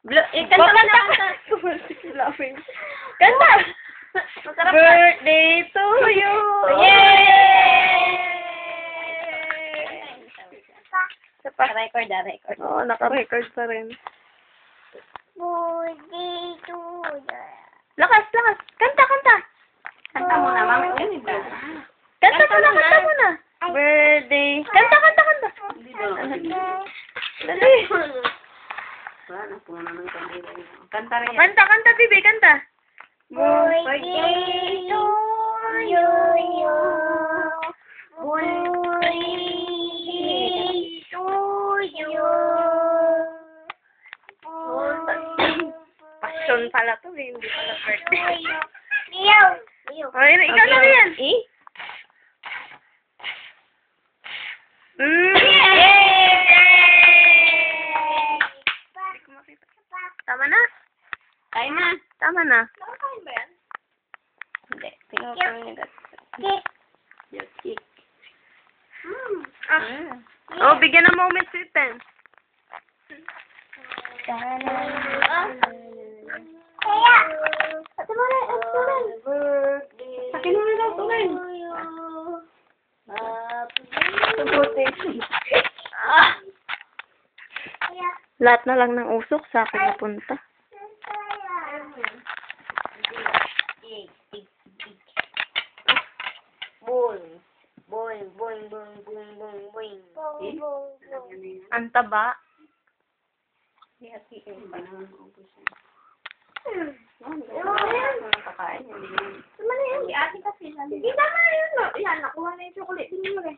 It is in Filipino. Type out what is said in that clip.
Kanta ka na, kanta. Laughing. Kanta! Masarap ka. Birthday to you! Yay! Isa pa. Record record. Oo, naka-record pa rin. Birthday to you. Lakas, lakas. Kanta, kanta. Kanta mo na, mami. Kanta ka na, kanta mo na. Birthday. Kanta, kanta, kanta. Dali. Kanta rin yan. Kanta, kanta, bibi, kanta. Birthday to you. Birthday to you. Passion pala to, eh. Hindi pala birthday. Liyaw. Liyaw. Ay, ikaw na yan. Tama na? Kain na. Tama na. Nakakain ba yan? Hindi. Tingnan ko yung Cake. Yes, cake. Oh, bigyan ng moment si Ten. Kaya. Ate mo na. Sakin mo na daw, tuloy. Lahat na lang ng usok sa akin napunta. Boing. Boing, boing, boing, boing, boing, boing. Boing, boing, boing. Ang taba. Yes, cake. Panahon mo ubos yan. Tama na yan. Si ate kasi. Hindi tama na yun. Yan, nakuha na yung chocolate. Tingnan mo rin.